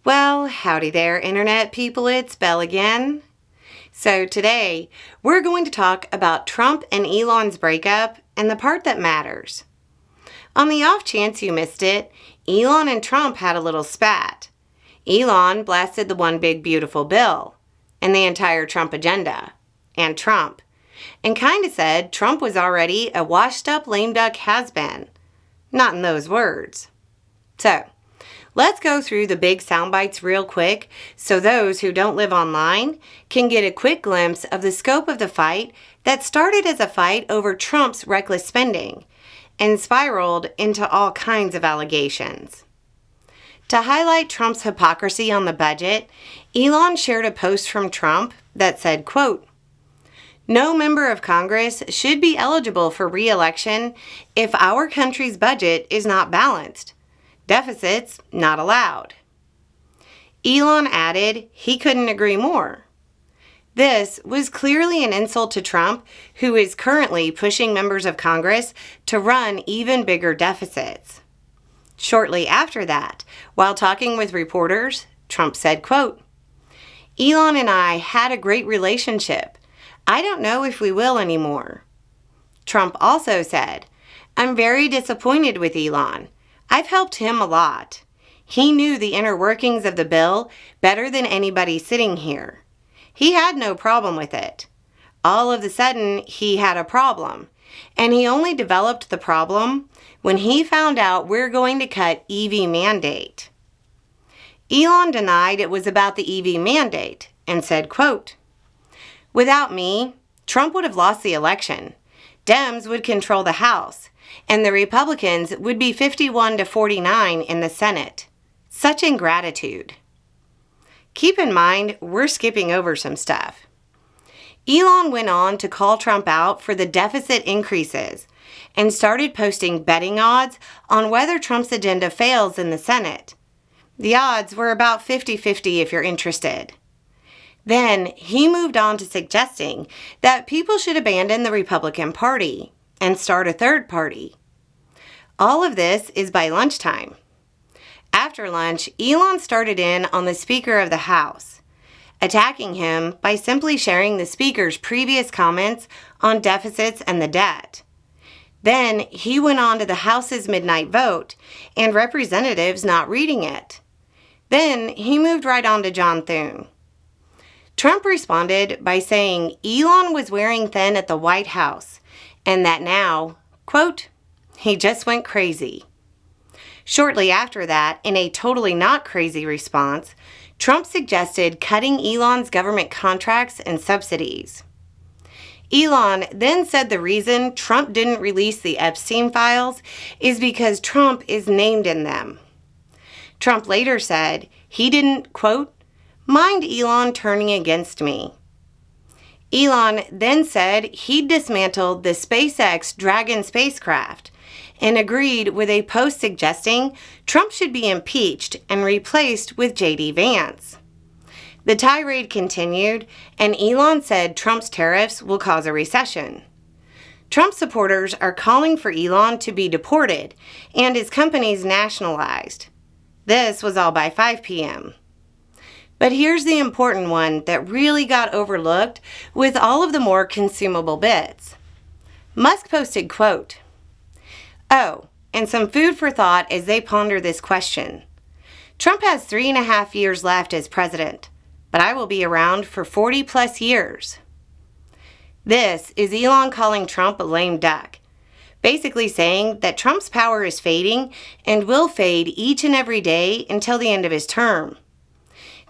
Well, howdy there, Internet people. It's Belle again. So today, we're going to talk about Trump and Elon's breakup and the part that matters. On the off chance you missed it, Elon and Trump had a little spat. Elon blasted the one big beautiful bill and the entire Trump agenda and Trump, and kind of said Trump was already a washed up lame duck has-been. Not in those words. So, let's go through the big sound bites real quick so those who don't live online can get a quick glimpse of the scope of the fight that started as a fight over Trump's reckless spending and spiraled into all kinds of allegations. To highlight Trump's hypocrisy on the budget, Elon shared a post from Trump that said, quote, "No member of Congress should be eligible for re-election if our country's budget is not balanced. Deficits not allowed." Elon added he couldn't agree more. This was clearly an insult to Trump, who is currently pushing members of Congress to run even bigger deficits. Shortly after that, while talking with reporters, Trump said, quote, "Elon and I had a great relationship. I don't know if we will anymore." Trump also said, "I'm very disappointed with Elon. I've helped him a lot. He knew the inner workings of the bill better than anybody sitting here. He had no problem with it. All of a sudden, he had a problem, and he only developed the problem when he found out we're going to cut EV mandate." Elon denied it was about the EV mandate and said, quote, "Without me, Trump would have lost the election. Dems would control the House, and the Republicans would be 51-49 in the Senate. Such ingratitude." Keep in mind, we're skipping over some stuff. Elon went on to call Trump out for the deficit increases and started posting betting odds on whether Trump's agenda fails in the Senate. The odds were about 50-50 if you're interested. Then he moved on to suggesting that people should abandon the Republican Party and start a third party. All of this is by lunchtime. After lunch, Elon started in on the Speaker of the House, attacking him by simply sharing the Speaker's previous comments on deficits and the debt. Then he went on to the House's midnight vote and representatives not reading it. Then he moved right on to John Thune. Trump responded by saying Elon was wearing thin at the White House and that now, quote, "he just went crazy." Shortly after that, in a totally not crazy response, Trump suggested cutting Elon's government contracts and subsidies. Elon then said the reason Trump didn't release the Epstein files is because Trump is named in them. Trump later said he didn't, quote, "mind Elon turning against me." Elon then said he'd dismantled the SpaceX Dragon spacecraft and agreed with a post suggesting Trump should be impeached and replaced with J.D. Vance. The tirade continued, and Elon said Trump's tariffs will cause a recession. Trump supporters are calling for Elon to be deported and his companies nationalized. This was all by 5 p.m. But here's the important one that really got overlooked with all of the more consumable bits. Musk posted, quote, "Oh, and some food for thought as they ponder this question. Trump has 3.5 years left as president, but I will be around for 40 plus years." This is Elon calling Trump a lame duck, basically saying that Trump's power is fading and will fade each and every day until the end of his term.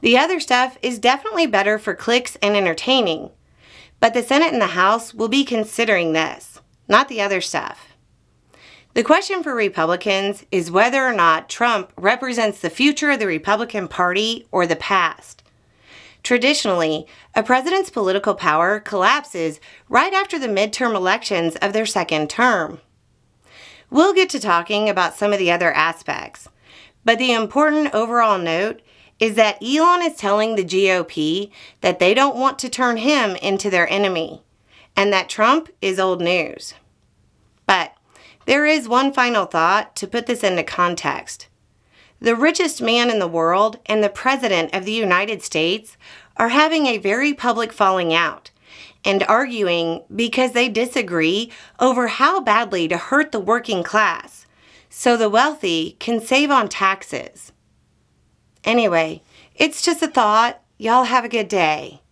The other stuff is definitely better for clicks and entertaining, but the Senate and the House will be considering this, not the other stuff. The question for Republicans is whether or not Trump represents the future of the Republican Party or the past. Traditionally, a president's political power collapses right after the midterm elections of their second term. We'll get to talking about some of the other aspects, but the important overall note is that Elon is telling the GOP that they don't want to turn him into their enemy, and that Trump is old news. But there is one final thought to put this into context. The richest man in the world and the President of the United States are having a very public falling out and arguing because they disagree over how badly to hurt the working class so the wealthy can save on taxes. Anyway, it's just a thought. Y'all have a good day.